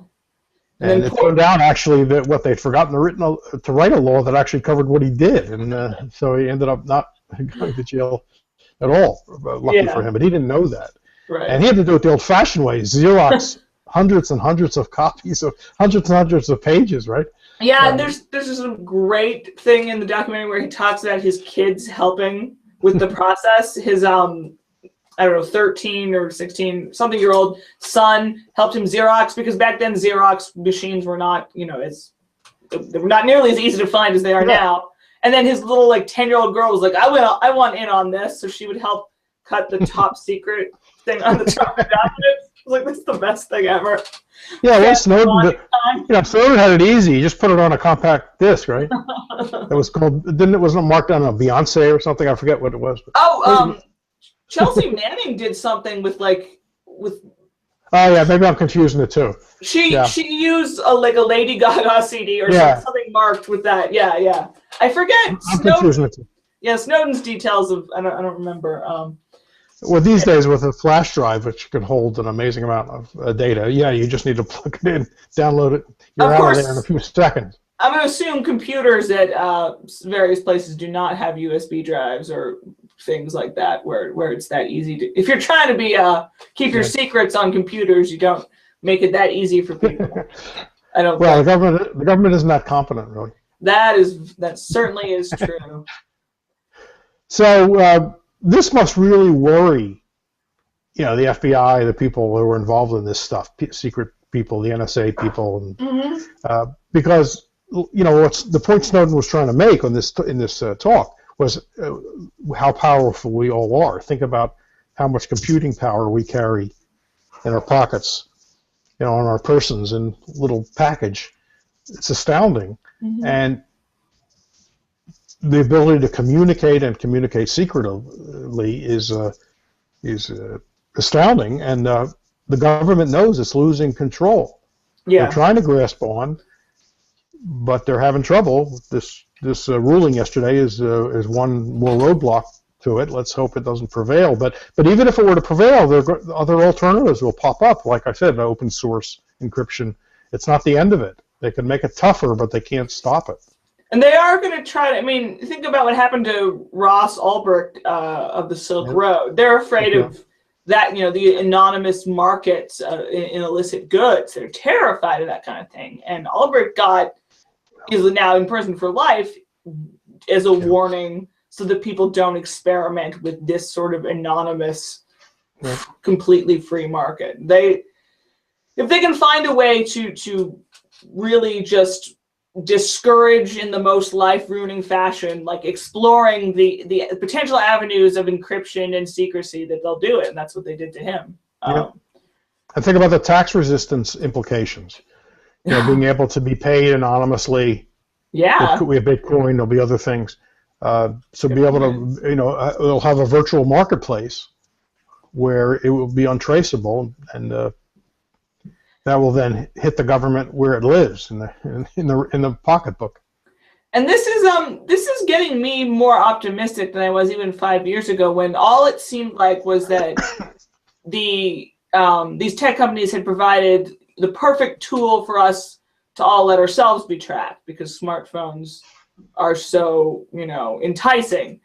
S2: And it turned out actually that what they'd forgotten to write a law that actually covered what he did, and so he ended up not going to jail at all. Lucky for him, but he didn't know that.
S1: Right.
S2: And he had to do it the old-fashioned way: Xerox hundreds and hundreds of copies of hundreds and hundreds of pages, right?
S1: Yeah, and there's just a great thing in the documentary where he talks about his kids helping with the process. His 13 or 16 something year old son helped him Xerox, because back then Xerox machines were not, they were not nearly as easy to find as they are now. And then his little 10-year-old girl was like, I want in on this, so she would help cut the top secret thing on the top of the documents. I was like, that's the best thing ever.
S2: Yeah, well, Snowden had it easy. He just put it on a compact disc, right? It was called, it wasn't marked on a Beyonce or something. I forget what it was.
S1: Chelsea Manning did something with.
S2: Oh yeah, maybe I'm confusing the two.
S1: She used a Lady Gaga CD or something marked with that. Yeah. I forget.
S2: I'm confusing the two.
S1: Yeah, Snowden's details of I don't remember.
S2: Well, these days with a flash drive, which can hold an amazing amount of data, you just need to plug it in, download it. You're out of there in a few seconds.
S1: I'm going to assume computers at various places do not have USB drives or things like that, where it's that easy to. If you're trying to be keep your secrets on computers, you don't make it that easy for people. I don't.
S2: Well, the government isn't that competent, really.
S1: That certainly is true.
S2: So this must really worry, the FBI, the people who were involved in this stuff, secret people, the NSA people, and because what's the point Snowden was trying to make in this talk was how powerful we all are. Think about how much computing power we carry in our pockets, on our persons in little package. It's astounding, and the ability to communicate secretively is astounding, and the government knows it's losing control.
S1: Yeah.
S2: They're trying to grasp on, but they're having trouble. This ruling yesterday is one more roadblock to it. Let's hope it doesn't prevail. But even if it were to prevail, other alternatives will pop up. Like I said, open source encryption. It's not the end of it. They can make it tougher, but they can't stop it.
S1: And they are going to try to. Think about what happened to Ross Ulbricht of the Silk Road. They're afraid of that. The anonymous markets in illicit goods. They're terrified of that kind of thing. And Ulbricht is now in prison for life as a warning, so that people don't experiment with this sort of anonymous, completely free market. If they can find a way to really just discourage in the most life-ruining fashion, like exploring the potential avenues of encryption and secrecy, that they'll do it, and that's what they did to him.
S2: Yep. And think about the tax resistance implications. You know, being able to be paid anonymously.
S1: Yeah.
S2: We have Bitcoin. There'll be other things. So be able to, you know, it'll have a virtual marketplace where it will be untraceable, and that will then hit the government where it lives, in the pocketbook.
S1: And this is getting me more optimistic than I was even 5 years ago, when all it seemed like was that these tech companies had provided the perfect tool for us to all let ourselves be tracked, because smartphones are so, you know, enticing,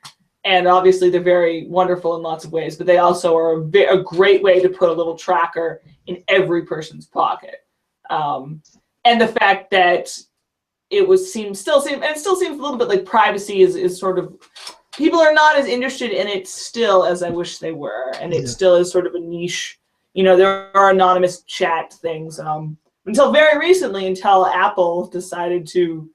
S1: and obviously they're very wonderful in lots of ways, but they also are a great way to put a little tracker in every person's pocket. And the fact that it still seems a little bit like privacy is sort of, people are not as interested in it still as I wish they were, and it still is sort of a niche. You know, there are anonymous chat things until very recently, until Apple decided to,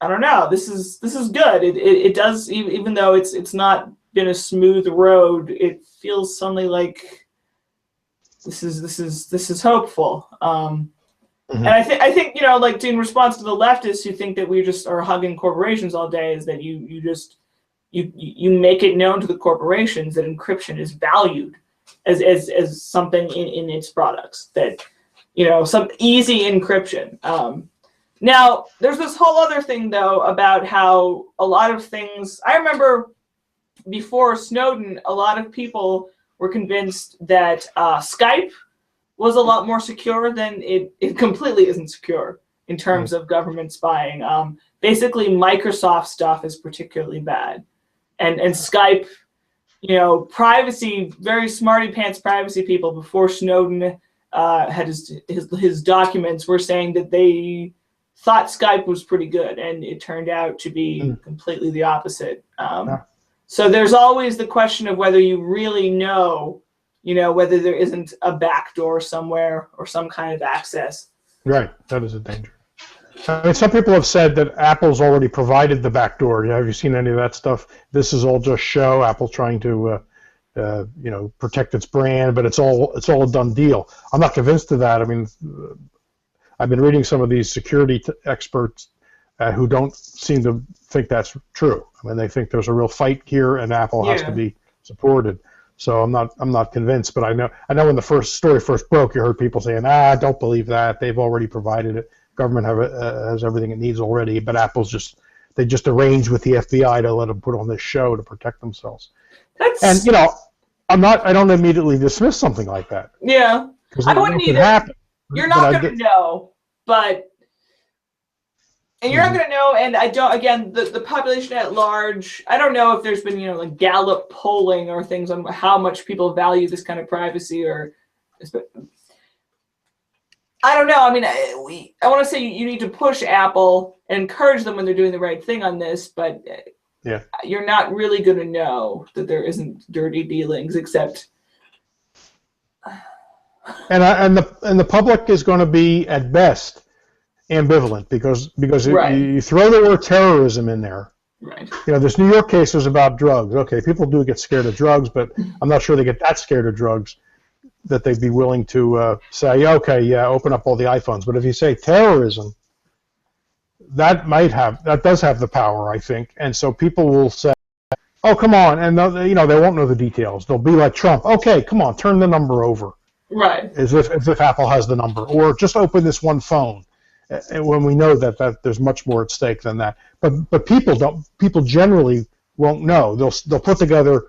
S1: I don't know, this is good. It does, even though it's not been a smooth road, it feels suddenly like this is hopeful. And I think, you know, like, in response to the leftists who think that we just are hugging corporations all day, is that you make it known to the corporations that encryption is valued as something in its products, that, you know, some easy encryption. Now, there's this whole other thing, though, about how a lot of things, I remember before Snowden, a lot of people were convinced that Skype was a lot more secure than it completely isn't secure in terms of government spying. Basically, Microsoft stuff is particularly bad. And Skype, you know, privacy, very smarty pants privacy people before Snowden had his documents were saying that they thought Skype was pretty good, and it turned out to be completely the opposite. So there's always the question of whether you really know, you know, whether there isn't a backdoor somewhere or some kind of access.
S2: Right, that is a danger. I mean, some people have said that Apple's already provided the backdoor. You know, have you seen any of that stuff? This is all just show. Apple trying to, you know, protect its brand, but it's all a done deal. I'm not convinced of that. I mean, I've been reading some of these security experts who don't seem to think that's true. I mean, they think there's a real fight here, and Apple has to be supported. So I'm not convinced. But I know when the story first broke, you heard people saying, don't believe that. They've already provided it. Government has everything it needs already. But Apple's they just arranged with the FBI to let them put on this show to protect themselves. And you know, I don't immediately dismiss something like that.
S1: Yeah, I wouldn't either.
S2: Happen.
S1: You're not going to know, but. And you're not going to know, and I don't, again, the population at large, I don't know if there's been, you know, like Gallup polling or things on how much people value this kind of privacy, or, I don't know. I mean, I want to say you need to push Apple and encourage them when they're doing the right thing on this, but you're not really going to know that there isn't dirty dealings, except.
S2: And the public is going to be, at best, ambivalent, because you throw the word terrorism in there.
S1: Right.
S2: You know, this New York case was about drugs. Okay, people do get scared of drugs, but I'm not sure they get that scared of drugs that they'd be willing to say, okay, yeah, open up all the iPhones. But if you say terrorism, that does have the power, I think. And so people will say, oh, come on, and you know, they won't know the details. They'll be like Trump. Okay, come on, turn the number over.
S1: Right.
S2: As if Apple has the number, or just open this one phone. When we know that there's much more at stake than that, but people generally won't know. They'll put together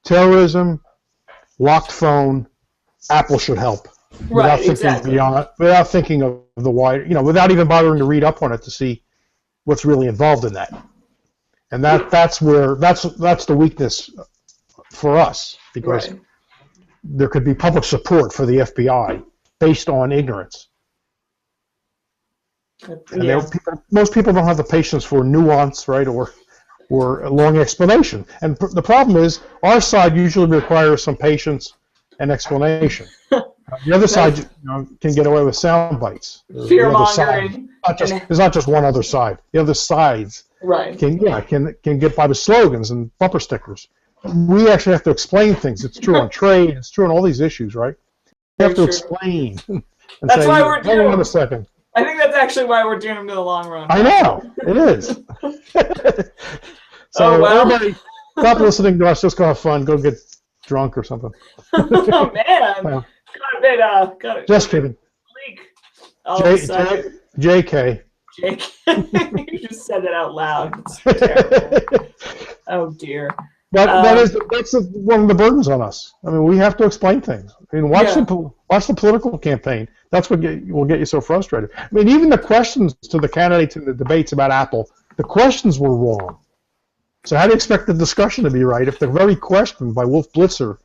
S2: terrorism, locked phone, Apple should help, without thinking beyond, without thinking of the wider, you know, without even bothering to read up on it to see what's really involved in that. And that's the weakness for us, because there could be public support for the FBI based on ignorance. And most people don't have the patience for nuance, right, or a long explanation. And the problem is, our side usually requires some patience and explanation. The other side, can get away with sound bites.
S1: Fear mongering.
S2: There's not just one other side. The other sides can get by with slogans and bumper stickers. We actually have to explain things. It's true on trade. It's true on all these issues, right? We have to explain. And
S1: that's why we're doing.
S2: Hold on a second.
S1: I think that's actually why we're doing them in the long run.
S2: I know it is. So everybody, stop listening to us. Just go have fun. Go get drunk or something.
S1: Oh man, got a bit. Got it.
S2: Just kidding.
S1: Bleak.
S2: JK.
S1: JK. You just said that out loud. It's terrible. Oh dear.
S2: That's one of the burdens on us. I mean, we have to explain things. I mean, watch the political campaign. That's what will get you so frustrated. I mean, even the questions to the candidates in the debates about Apple, the questions were wrong. So how do you expect the discussion to be right if the very question by Wolf Blitzer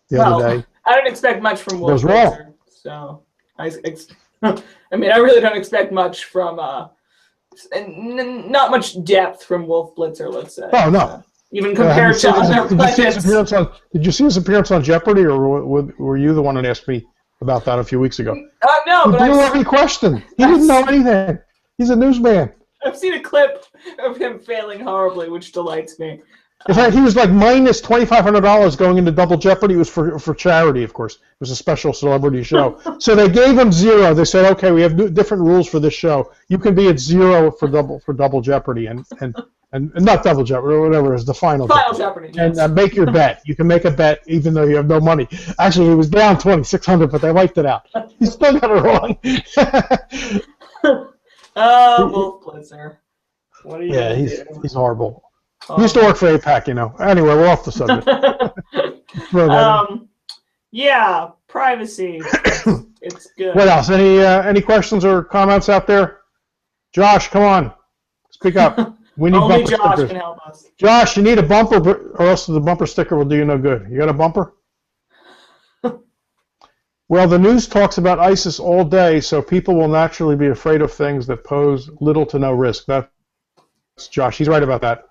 S2: the other day?
S1: I don't expect much from Wolf
S2: was
S1: Blitzer.
S2: Wrong.
S1: So I mean, I really don't expect much from not much depth from Wolf Blitzer. Let's say.
S2: Oh no.
S1: Even compared to other pundits.
S2: Did you see his appearance on Jeopardy, or were you the one that asked me about that a few weeks ago?
S1: No, but
S2: he blew every question. He didn't know anything. He's a newsman.
S1: I've seen a clip of him failing horribly, which delights me.
S2: In fact, he was like minus $2,500 going into Double Jeopardy. It was for charity, of course. It was a special celebrity show. So they gave him zero. They said, okay, we have different rules for this show. You can be at zero for Double Jeopardy and not Double Jeopardy, or whatever is the final
S1: Jeopardy.
S2: Yes. And make your bet. You can make a bet even though you have no money. Actually, he was down $2,600, but they wiped it out. He still got it wrong.
S1: Oh, Wolf Blitzer. What are you gonna do?
S2: He's horrible. He used to work for APAC, Anyway, we're off the subject.
S1: Yeah, privacy. It's good.
S2: What else? Any questions or comments out there? Josh, come on. Speak up. We need
S1: Only
S2: bumper
S1: Josh
S2: stickers.
S1: can help us.
S2: Josh, you need a bumper, or else the bumper sticker will do you no good. You got a bumper? Well, the news talks about ISIS all day, so people will naturally be afraid of things that pose little to no risk. That's Josh. He's right about that.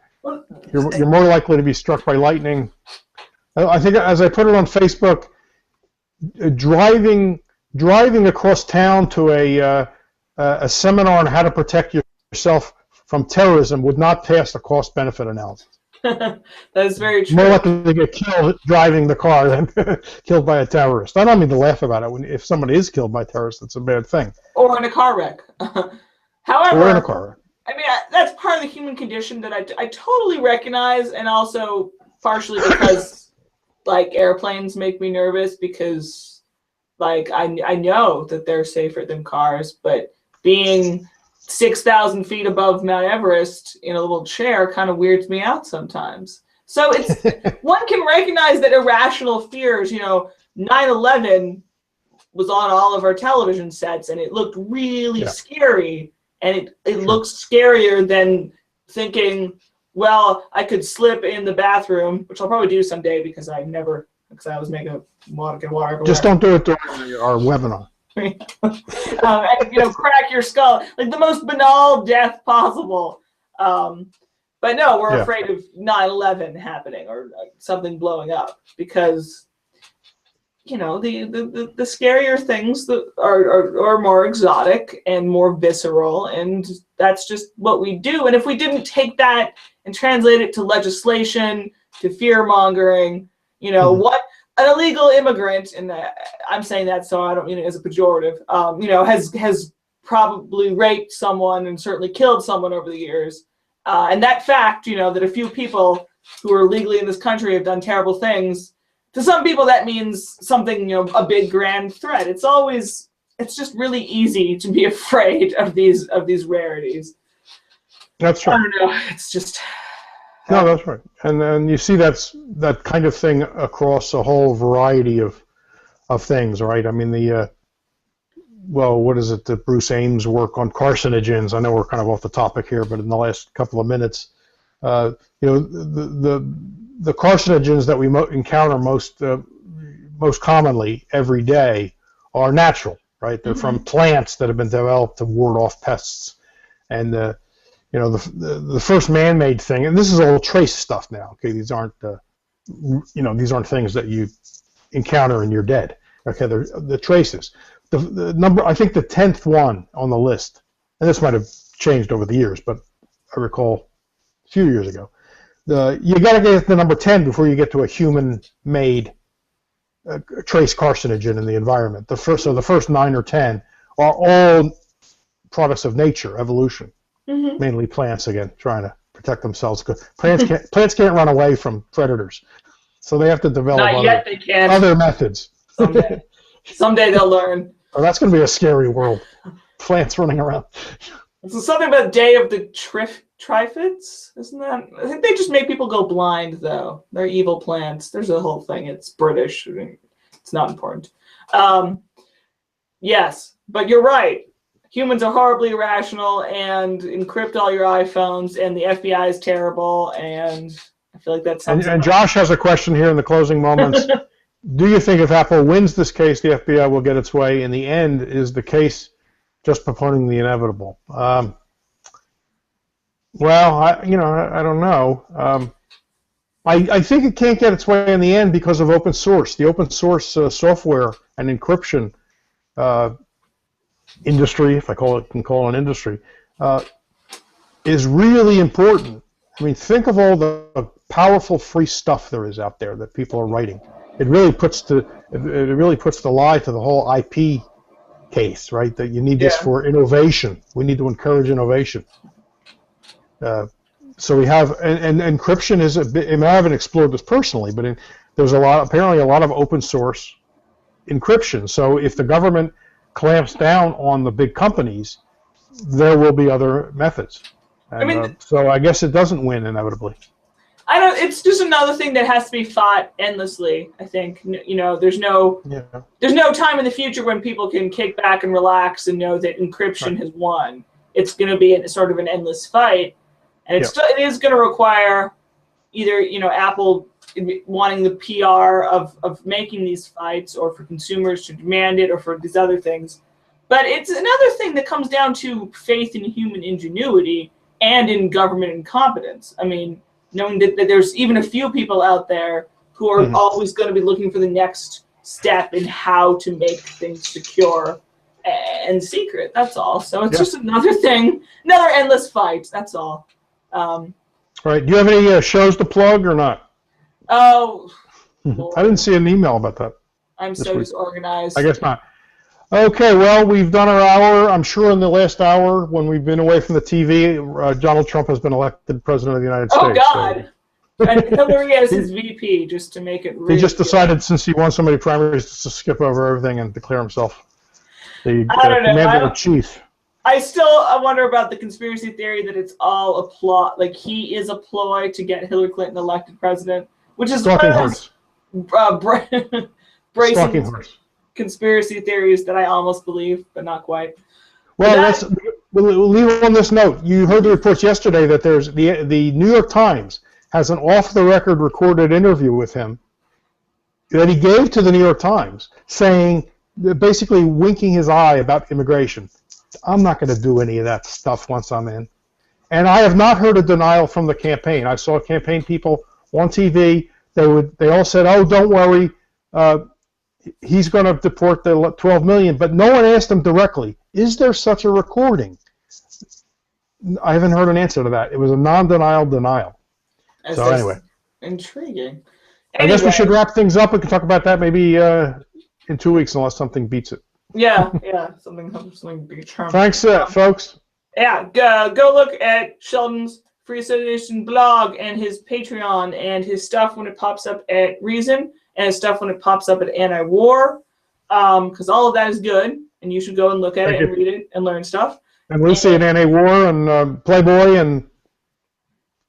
S2: You're more likely to be struck by lightning. I think, as I put it on Facebook, driving across town to a seminar on how to protect yourself from terrorism would not pass the cost-benefit analysis.
S1: That is very true.
S2: More likely to get killed driving the car than killed by a terrorist. I don't mean to laugh about it. If somebody is killed by a terrorist, it's a bad thing.
S1: Or in a car wreck. However,
S2: or in a car wreck.
S1: I mean, that's part of the human condition that I totally recognize, and also partially because, like, airplanes make me nervous because, like, I know that they're safer than cars, but being 6,000 feet above Mount Everest in a little chair kind of weirds me out sometimes. So it's one can recognize that irrational fears. 9/11 was on all of our television sets, and it looked really scary, and it looks scarier than thinking, well, I could slip in the bathroom, which I'll probably do someday because I always make a water everywhere.
S2: Just don't do it during our webinar.
S1: And, crack your skull, like the most banal death possible. But no, we're afraid of 9/11 happening or something blowing up because, the scarier things that are more exotic and more visceral, and that's just what we do. And if we didn't take that and translate it to legislation, to fear mongering, what an illegal immigrant, and I'm saying that so I don't mean it as a pejorative, has probably raped someone and certainly killed someone over the years. And that fact, that a few people who are legally in this country have done terrible things, to some people that means something, a big grand threat. It's just really easy to be afraid of these rarities.
S2: That's right.
S1: I don't know. It's just...
S2: No, that's right. And you see that kind of thing across a whole variety of things, right? I mean, what is it, the Bruce Ames work on carcinogens? I know we're kind of off the topic here, but in the last couple of minutes, the carcinogens that we encounter most commonly every day are natural, right? They're from plants that have been developed to ward off pests. And the first man-made thing, and this is all trace stuff now. Okay, these aren't these aren't things that you encounter and you're dead. Okay, the traces. The number, I think the 10th one on the list, and this might have changed over the years, but I recall a few years ago. You got to get to number 10 before you get to a human-made trace carcinogen in the environment. The first 9 or 10 are all products of nature, evolution, mainly plants, again, trying to protect themselves. Plants can't run away from predators, so they have to develop other methods.
S1: Someday they'll learn.
S2: Oh, that's going to be a scary world. Plants running around.
S1: So something about Day of the Triffids, isn't that? I think they just make people go blind, though. They're evil plants. There's a whole thing. It's British. It's not important. Yes, but you're right. Humans are horribly irrational and encrypt all your iPhones, and the FBI is terrible, and I feel like that's something.
S2: And Josh has a question here in the closing moments. Do you think if Apple wins this case, the FBI will get its way? In the end, is the case just postponing the inevitable? Well, I don't know. I think it can't get its way in the end because of open source. The open source software and encryption industry, if I can call it an industry, is really important. I mean, think of all the powerful free stuff there is out there that people are writing. It really puts the lie to the whole IP case, right? That you need this for innovation. We need to encourage innovation. So we have, and encryption is a bit. I mean, I haven't explored this personally, but there's apparently a lot of open source encryption. So if the government clamps down on the big companies, there will be other methods. And, so I guess it doesn't win inevitably.
S1: It's just another thing that has to be fought endlessly. I think there's no time in the future when people can kick back and relax and know that encryption has won. It's going to be sort of an endless fight, and it is going to require either Apple wanting the PR of making these fights, or for consumers to demand it, or for these other things. But it's another thing that comes down to faith in human ingenuity and in government incompetence. I mean, knowing that there's even a few people out there who are always going to be looking for the next step in how to make things secure and secret. That's all. So it's just another thing, another endless fight. That's all.
S2: Right. Do you have any shows to plug or not?
S1: Oh,
S2: I didn't see an email about that.
S1: I'm so disorganized.
S2: I guess not. Okay, well, we've done our hour. I'm sure in the last hour, when we've been away from the TV, Donald Trump has been elected president of the United States.
S1: Oh, God. So. And Hillary as his VP, just to make it really.
S2: He just decided, since he won so many primaries, to skip over everything and declare himself the commander-in-chief.
S1: I wonder about the conspiracy theory that it's all a plot, like he is a ploy to get Hillary Clinton elected president, which is
S2: stalking horse.
S1: Bracing horse. Conspiracy theories that I almost believe, but not quite.
S2: Well, we'll leave on this note. You heard the reports yesterday that there's the New York Times has an off-the-record recorded interview with him that he gave to the New York Times, saying, basically winking his eye about immigration. I'm not going to do any of that stuff once I'm in. And I have not heard a denial from the campaign. I saw campaign people on TV. They all said, "Oh, don't worry. He's going to deport the 12 million," but no one asked him directly, is there such a recording? I haven't heard an answer to that. It was a non-denial denial. So anyway.
S1: Intriguing.
S2: I guess we should wrap things up. We can talk about that maybe in 2 weeks, unless something beats it.
S1: Yeah, something big charm.
S2: Thanks, folks.
S1: Yeah, go look at Sheldon's Free Association blog and his Patreon and his stuff when it pops up at Reason, and his stuff when it pops up at Anti-War, because all of that is good, and you should go and look at it and read it and learn stuff.
S2: And Lucy at Anti-War and Playboy, and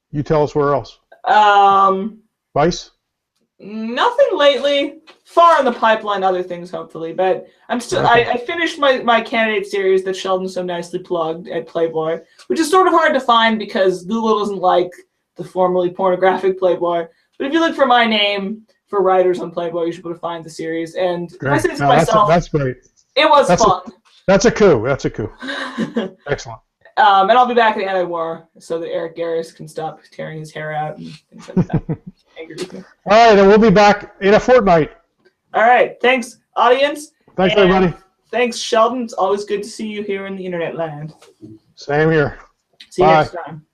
S2: you tell us where else. Vice?
S1: Nothing lately. Far in the pipeline, other things hopefully, but I'm still. Okay. I finished my candidate series that Sheldon so nicely plugged at Playboy, which is sort of hard to find because Google doesn't like the formerly pornographic Playboy. But if you look for my name for writers on Playboy, you should be able to find the series. And if I say this to myself,
S2: that's great.
S1: It was fun.
S2: That's a coup. That's a coup. Excellent.
S1: And I'll be back at Anti-War so that Eric Garris can stop tearing his hair out and things like that. Angry with me.
S2: All right, and we'll be back in a fortnight.
S1: All right, thanks. audience.
S2: Thanks,
S1: And
S2: everybody.
S1: Thanks, Sheldon. It's always good to see you here in the internet land.
S2: Same here.
S1: See you
S2: Bye.
S1: next time.